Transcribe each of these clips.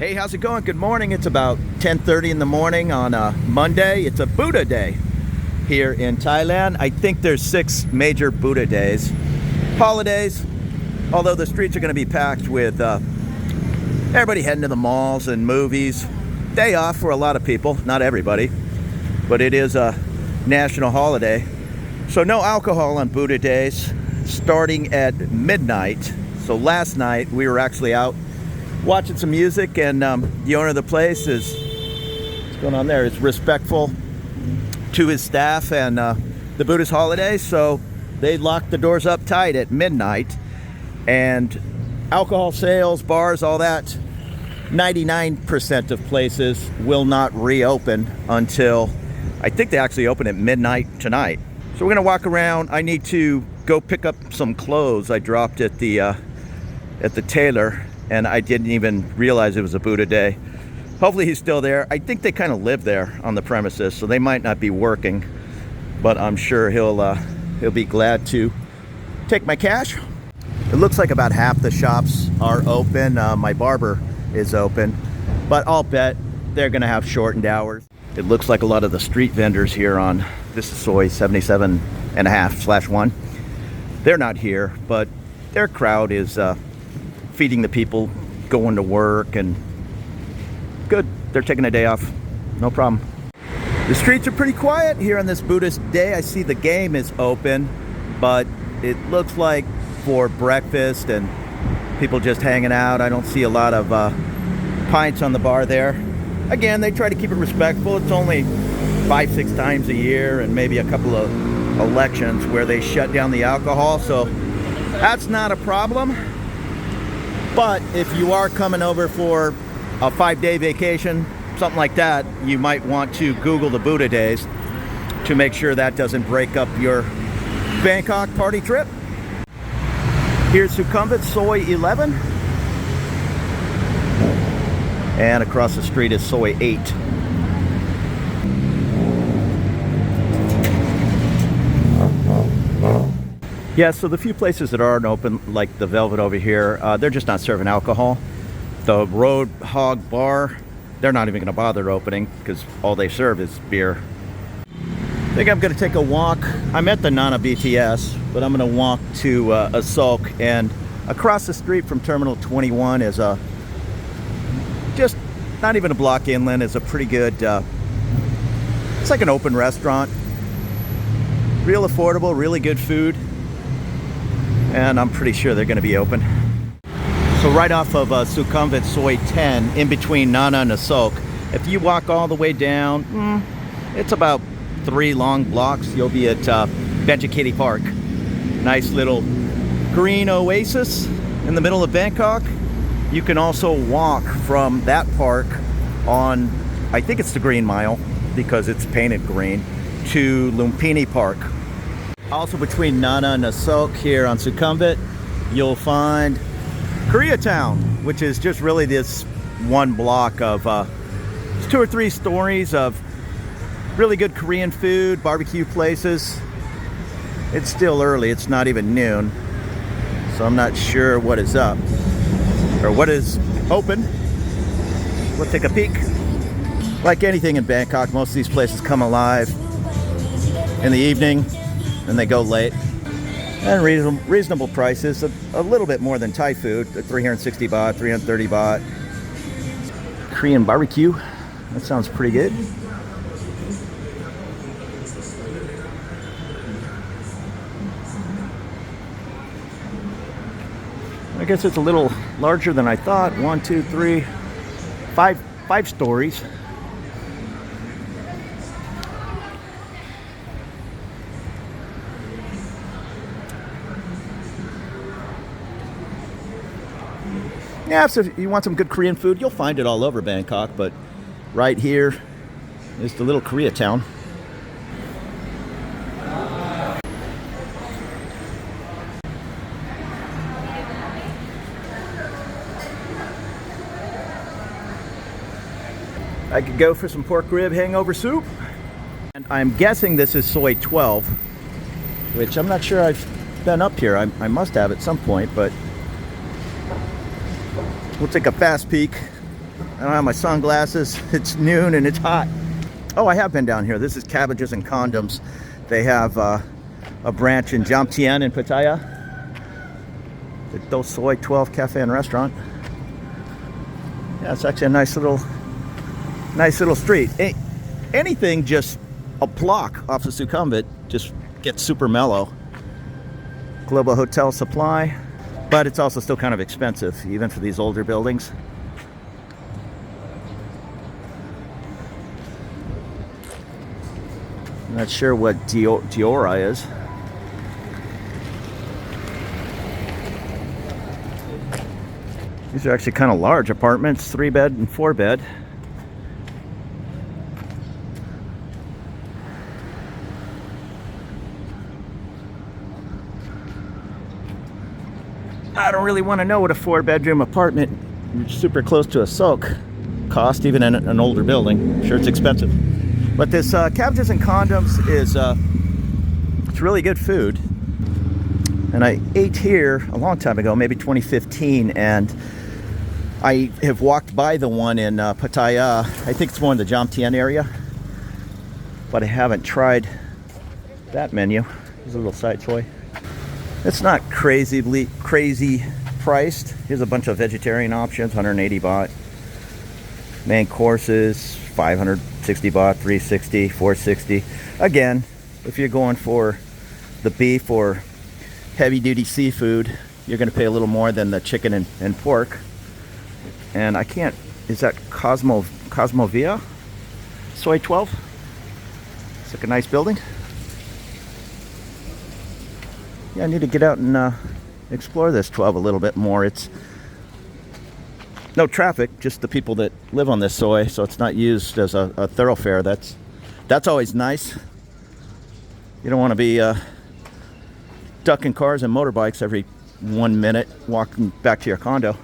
Hey, how's it going? Good morning. It's about 10:30 in the morning on a Monday. It's a Buddha Day here in Thailand. I think there's 6 major Buddha days. Holidays, although the streets are going to be packed with everybody heading to the malls and movies. Day off for a lot of people, not everybody, but it is a national holiday. So no alcohol on Buddha days starting at midnight. So last night we were actually out watching some music, and the owner of the place is, what's going on there, is respectful to his staff and the Buddhist holiday, so they locked the doors up tight at midnight. And alcohol sales, bars, all that, 99% of places will not reopen until, I think they actually open at midnight tonight. So we're gonna walk around. I need to go pick up some clothes I dropped at the tailor, and I didn't even realize it was a Buddha day. Hopefully he's still there. I think they kind of live there on the premises, so they might not be working, but I'm sure he'll be glad to take my cash. It looks like about half the shops are open. My barber is open, but I'll bet they're gonna have shortened hours. It looks like a lot of the street vendors here on, this is Soi 77.5/1. They're not here, but their crowd is feeding the people going to work, and good, they're taking a day off, no problem. The streets are pretty quiet here on this Buddhist day. I see the game is open, but it looks like for breakfast and people just hanging out. I don't see a lot of pints on the bar there. Again, they try to keep it respectful. It's only 5-6 times a year and maybe a couple of elections where they shut down the alcohol, so that's not a problem. But if you are coming over for a 5-day vacation, something like that, you might want to Google the Buddha days to make sure that doesn't break up your Bangkok party trip. Here's Sukhumvit, Soi 11. And across the street is Soi 8. Yeah, so the few places that aren't open, like the Velvet over here, they're just not serving alcohol. The Road Hog Bar, they're not even going to bother opening because all they serve is beer. I think I'm going to take a walk. I'm at the Nana BTS, but I'm going to walk to Asok, and across the street from Terminal 21 is a, just not even a block inland, is a pretty good, it's like an open restaurant. Real affordable, really good food. And I'm pretty sure they're going to be open. So right off of Sukhumvit, Soi 10, in between Nana and Asok, if you walk all the way down, it's about 3 long blocks, you'll be at Benchikiti Park. Nice little green oasis in the middle of Bangkok. You can also walk from that park on, I think it's the Green Mile because it's painted green, to Lumpini Park. Also between Nana and Asok here on Sukhumvit, you'll find Koreatown, which is just really this one block of 2 or 3 stories of really good Korean food, barbecue places. It's still early, it's not even noon, so I'm not sure what is up or what is open. We'll take a peek. Like anything in Bangkok, most of these places come alive in the evening and they go late. And reasonable prices, a little bit more than Thai food, 360 baht, 330 baht. Korean barbecue, that sounds pretty good. I guess it's a little larger than I thought. 1, 2, 3, 5 stories. Yeah, so if you want some good Korean food, you'll find it all over Bangkok, but right here is the little Koreatown. I could go for some pork rib hangover soup. And I'm guessing this is Soi 12, which I'm not sure I've been up here. I must have at some point, but we'll take a fast peek. I don't have my sunglasses. It's noon and it's hot. Oh, I have been down here. This is Cabbages and Condoms. They have a branch in Jomtien in Pattaya. The Do Soy 12 Cafe and Restaurant. Yeah, it's actually a nice little street. Anything just a block off of Sukhumvit just gets super mellow. Global Hotel Supply, but it's also still kind of expensive, even for these older buildings. I'm not sure what Diora is. These are actually kind of large apartments, 3-bed and 4-bed. I don't really want to know what a 4-bedroom apartment super close to a soak cost, even in an older building. I'm sure it's expensive. But this Cabbages and Condoms is it's really good food. And I ate here a long time ago, maybe 2015, and I have walked by the one in Pattaya. I think it's more in the Jomtien area, but I haven't tried that menu. There's a little side toy. It's not crazy priced. Here's a bunch of vegetarian options, 180 baht. Main courses, 560 baht, 360, 460. Again, if you're going for the beef or heavy-duty seafood, you're going to pay a little more than the chicken and pork. And I can't, is that Cosmovia? Soy 12? It's like a nice building. Yeah, I need to get out and explore this 12 a little bit more. It's no traffic, just the people that live on this soy, so it's not used as a thoroughfare. That's always nice. You don't want to be ducking cars and motorbikes every 1 minute walking back to your condo.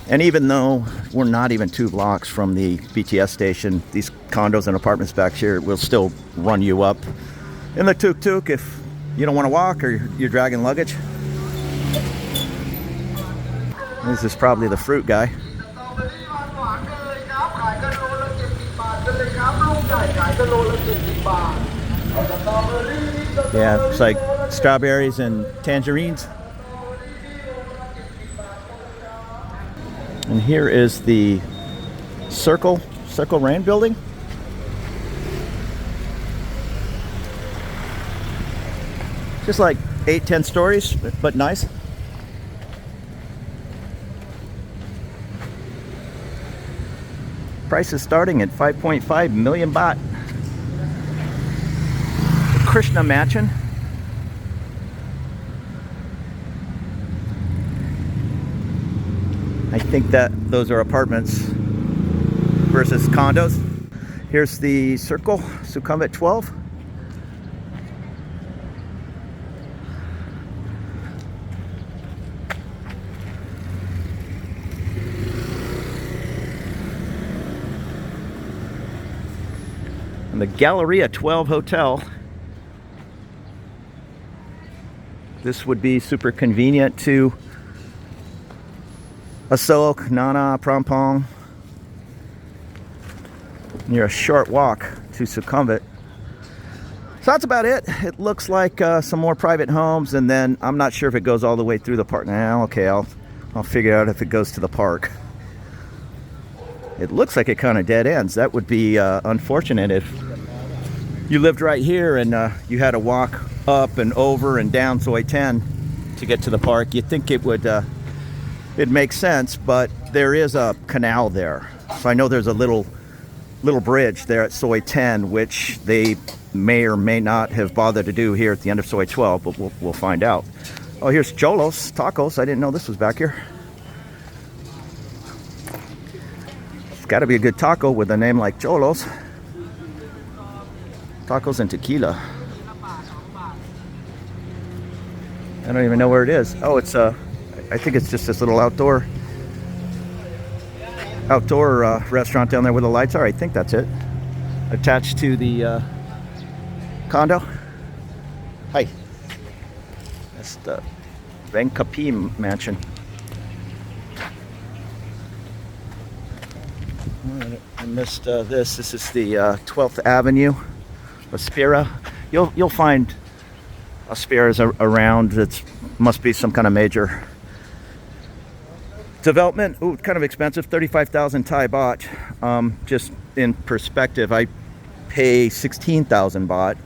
And even though we're not even 2 blocks from the BTS station, these condos and apartments back here will still run you up in the tuk-tuk if you don't want to walk or you're dragging luggage. This is probably the fruit guy. Yeah, it's like strawberries and tangerines. And here is the Circle Rain building. Just like 8-10 stories, but nice. Price is starting at 5.5 million baht. Krishna Mansion. I think that those are apartments versus condos. Here's the Circle, Sukhumvit 12. And the Galleria 12 Hotel. This would be super convenient to Asok, Nana, Prampong. Near a short walk to Sukhumvit. So that's about it. It looks like some more private homes, and then I'm not sure if it goes all the way through the park. Now, okay, I'll figure out if it goes to the park. It looks like it kind of dead ends. That would be unfortunate if you lived right here and you had to walk up and over and down Soy 10 to get to the park. You'd think it would it makes sense, but there is a canal there. So I know there's a little bridge there at Soy 10, which they may or may not have bothered to do here at the end of Soy 12, but we'll find out. Oh, here's Cholos Tacos. I didn't know this was back here. It's got to be a good taco with a name like Cholos. Tacos and tequila. I don't even know where it is. Oh, it's I think it's just this little outdoor restaurant down there where the lights are. I think that's it. Attached to the condo. Hi. That's the Bangkok mansion. I missed this. This is the 12th Avenue, Aspira. You'll find Aspiras around. It must be some kind of major development. Ooh, kind of expensive, 35,000 Thai baht. Just in perspective, I pay 16,000 baht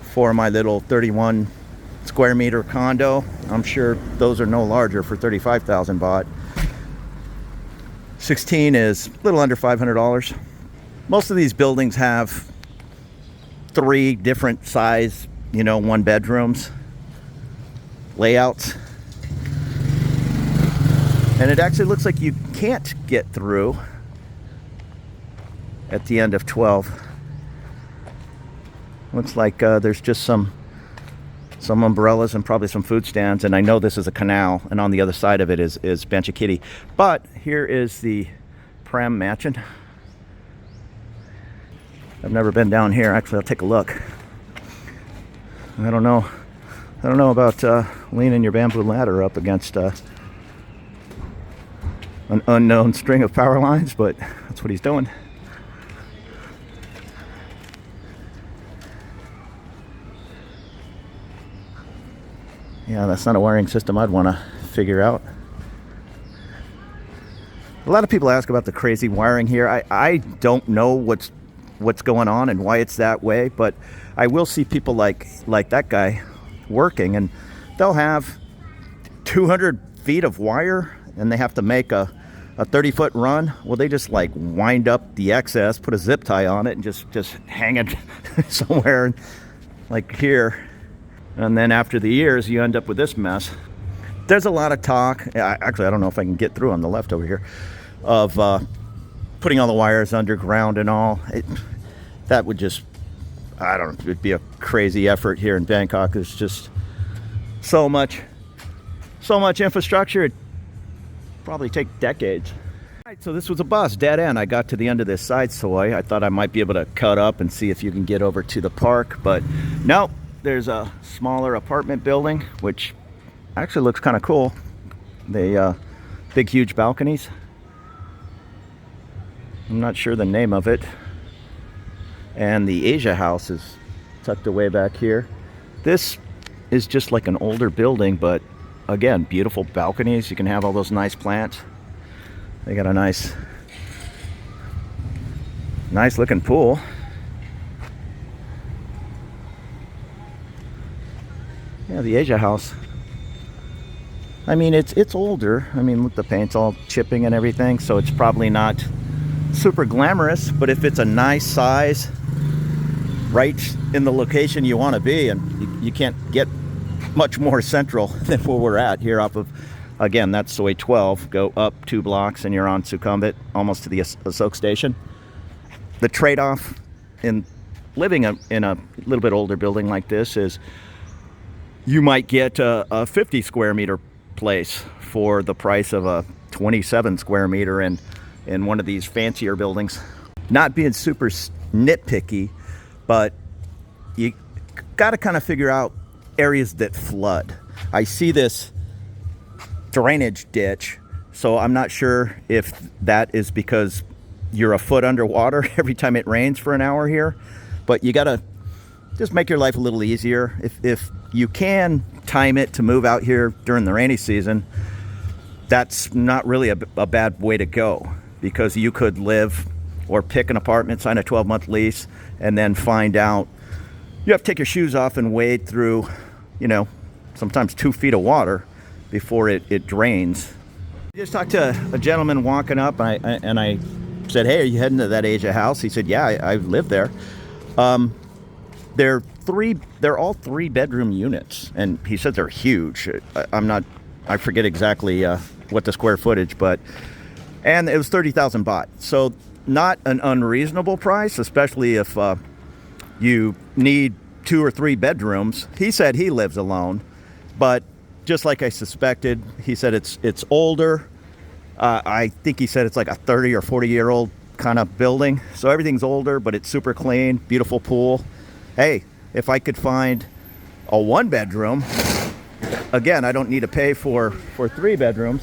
for my little 31 square meter condo. I'm sure those are no larger for 35,000 baht. 16 is a little under $500. Most of these buildings have 3 different size, one bedrooms layouts. And it actually looks like you can't get through at the end of 12. Looks like there's just some umbrellas and probably some food stands, and I know this is a canal, and on the other side of it is Banchakitty. But here is the Pram Mansion. I've never been down here. Actually, I'll take a look. I don't know about leaning your bamboo ladder up against an unknown string of power lines, but that's what he's doing. Yeah, that's not a wiring system I'd want to figure out. A lot of people ask about the crazy wiring here. I don't know what's going on and why it's that way, but I will see people like that guy working, and they'll have 200 feet of wire, and they have to make a 30-foot run. Well, they just wind up the excess, put a zip tie on it, and just hang it somewhere like here. And then after the years, you end up with this mess. There's a lot of talk. Actually, I don't know if I can get through on the left over here, of putting all the wires underground and all. That would just, I don't know, it would be a crazy effort here in Bangkok. There's just so much infrastructure. It'd probably take decades. All right, so this was a bus, dead end. I got to the end of this side soy. I thought I might be able to cut up and see if you can get over to the park, but no. There's a smaller apartment building, which actually looks kind of cool. They big, huge balconies. I'm not sure the name of it. And the Asia house is tucked away back here. This is just like an older building, but again, beautiful balconies. You can have all those nice plants. They got a nice looking pool. Yeah, the Asia house. I mean, it's older. I mean, look, the paint's all chipping and everything, so it's probably not super glamorous, but if it's a nice size, right in the location you want to be, and you can't get much more central than where we're at here off of, again, that's Soi 12. Go up 2 blocks and you're on Sukhumvit, almost to the Asok station. The trade-off in living in a little bit older building like this is you might get a 50 square meter place for the price of a 27 square meter in one of these fancier buildings. Not being super nitpicky, but you got to kind of figure out areas that flood. I see this drainage ditch, so I'm not sure if that is because you're a foot underwater every time it rains for an hour here, but you got to just make your life a little easier. If you can time it to move out here during the rainy season, that's not really a bad way to go, because you could live or pick an apartment, sign a 12-month lease, and then find out you have to take your shoes off and wade through, sometimes 2 feet of water before it drains. I just talked to a gentleman walking up, and I said, "Hey, are you heading to that Asia house?" He said, "Yeah, I live there." They're all 3-bedroom units, and he said they're huge. I forget exactly what the square footage, and it was 30,000 baht. So not an unreasonable price, especially if you need 2 or 3 bedrooms. He said he lives alone, but just like I suspected, he said it's older. I think he said it's like a 30 or 40-year-old kind of building. So everything's older, but it's super clean, beautiful pool. Hey, if I could find a 1-bedroom, again, I don't need to pay for 3 bedrooms.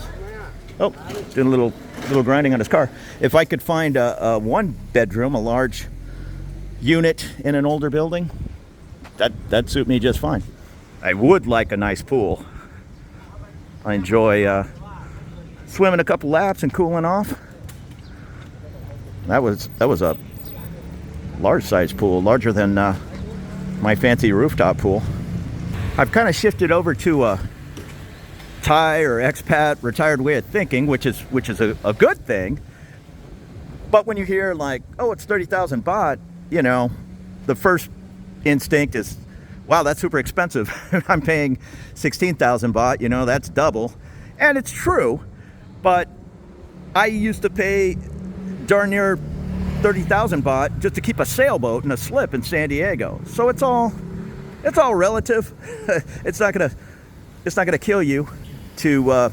Oh, doing a little little grinding on his car. If I could find a one bedroom, a large unit in an older building, that'd suit me just fine. I would like a nice pool. I enjoy swimming a couple laps and cooling off. That was a large size pool, larger than my fancy rooftop pool. I've kind of shifted over to a Thai or expat retired way of thinking, which is a good thing. But when you hear like, oh, it's 30,000 baht, you know, the first instinct is, wow, that's super expensive. I'm paying 16,000 baht, you know, that's double. And it's true, but I used to pay darn near 30,000 baht just to keep a sailboat and a slip in San Diego. So it's all relative. It's not gonna kill you to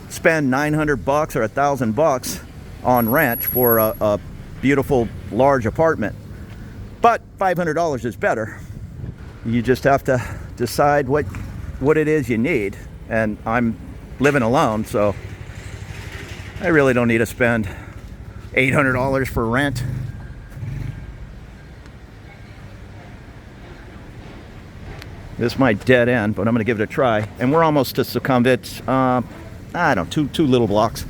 spend 900 bucks or 1,000 bucks on rent for a beautiful large apartment. But $500 is better. You just have to decide what it is you need. And I'm living alone, so I really don't need to spend $800 for rent. This might dead end, but I'm gonna give it a try. And we're almost to Sukhumvit. I don't know, two little blocks. So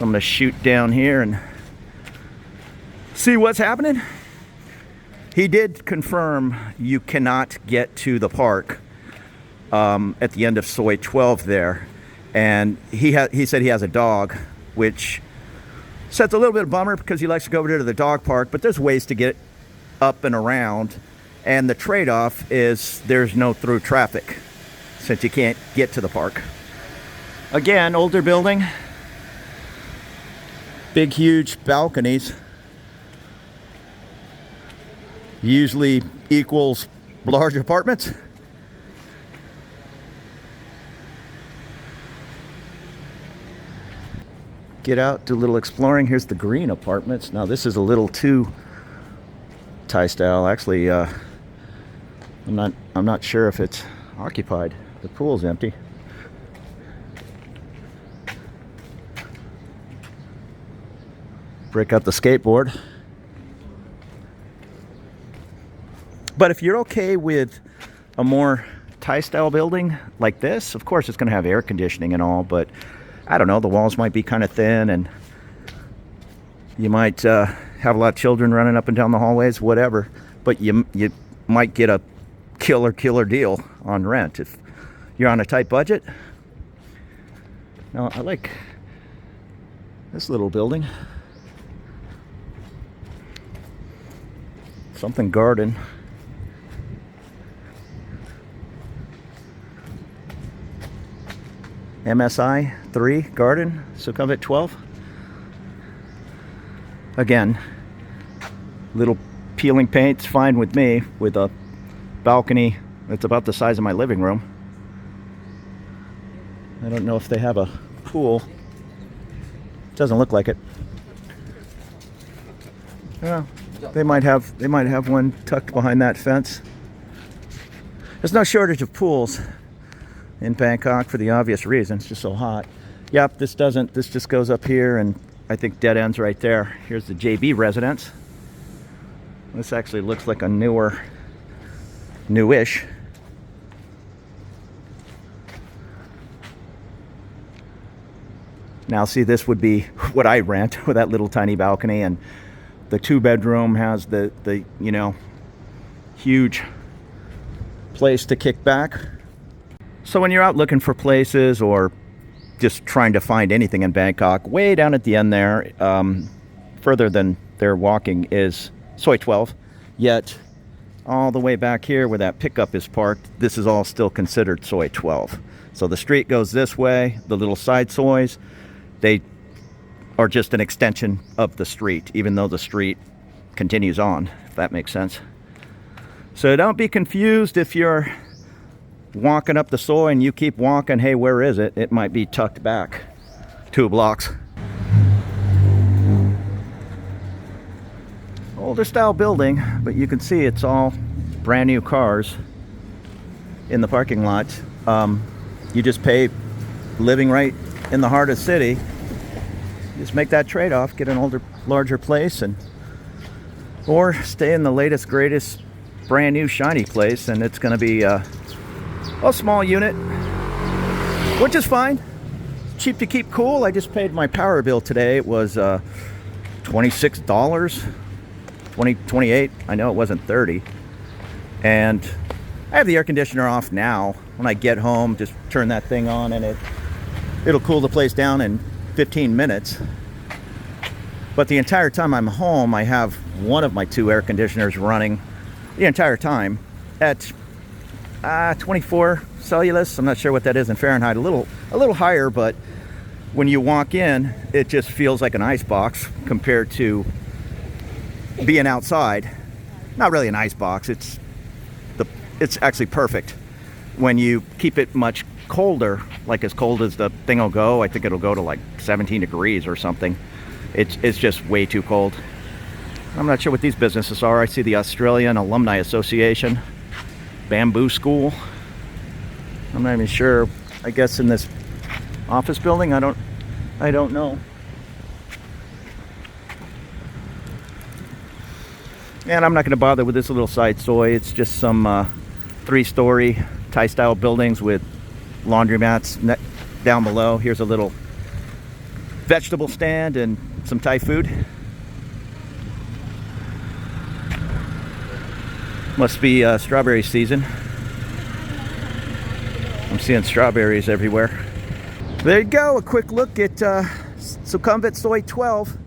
I'm gonna shoot down here and see what's happening. He did confirm you cannot get to the park at the end of Soi 12 there. And he said he has a dog, which sets a little bit of bummer because he likes to go over there to the dog park, but there's ways to get up and around. And the trade-off is there's no through traffic since you can't get to the park. Again, older building, big, huge balconies. Usually equals large apartments. Get out, do a little exploring. Here's the green apartments. Now this is a little too Thai style. Actually, I'm not sure if it's occupied. The pool's empty. Break out the skateboard. But if you're okay with a more Thai style building like this, of course it's going to have air conditioning and all, but I don't know, the walls might be kind of thin and you might have a lot of children running up and down the hallways, whatever, but you might get a killer deal on rent if you're on a tight budget. Now I like this little building. Something garden. MSI 3 garden, Sukhumvit 12. Again, little peeling paint's fine with me, with a balcony that's about the size of my living room. I don't know if they have a pool. Doesn't look like it. Yeah, they might have one tucked behind that fence. There's no shortage of pools in Bangkok for the obvious reason. It's just so hot. Yep, this just goes up here and I think dead ends right there. Here's the JB residence. This actually looks like a newish. Now see, this would be what I rent with that little tiny balcony, and the 2-bedroom has the you know, huge place to kick back. So when you're out looking for places or just trying to find anything in Bangkok, way down at the end there, further than they're walking, is Soi 12. Yet all the way back here where that pickup is parked, this is all still considered Soi 12. So the street goes this way, the little side sois, they are just an extension of the street, even though the street continues on, if that makes sense. So don't be confused if you're walking up the Soi and you keep walking, hey, where is it? It might be tucked back 2 blocks. Older style building, but you can see it's all brand new cars in the parking lot. You just pay living right in the heart of the city. Just make that trade-off, get an older, larger place, or stay in the latest, greatest, brand new, shiny place, and it's going to be a small unit, which is fine. Cheap to keep cool. I just paid my power bill today. It was $26, 28. I know it wasn't 30. And I have the air conditioner off now. When I get home, just turn that thing on and it'll cool the place down in 15 minutes. But the entire time I'm home, I have one of my 2 air conditioners running the entire time at 24 Celsius. I'm not sure what that is in Fahrenheit. A little higher, but when you walk in, it just feels like an ice box compared to being outside. Not really an ice box. It's actually perfect. When you keep it much colder, like as cold as the thing will go, I think it'll go to like 17 degrees or something. It's just way too cold. I'm not sure what these businesses are. I see the Australian Alumni Association, Bamboo School. I'm not even sure. I guess in this office building, I don't know. And I'm not going to bother with this little side soy. It's just some 3-story Thai-style buildings with laundromats down below. Here's a little vegetable stand and some Thai food. Must be strawberry season. I'm seeing strawberries everywhere. There you go, a quick look at Sukhumvit Soy 12.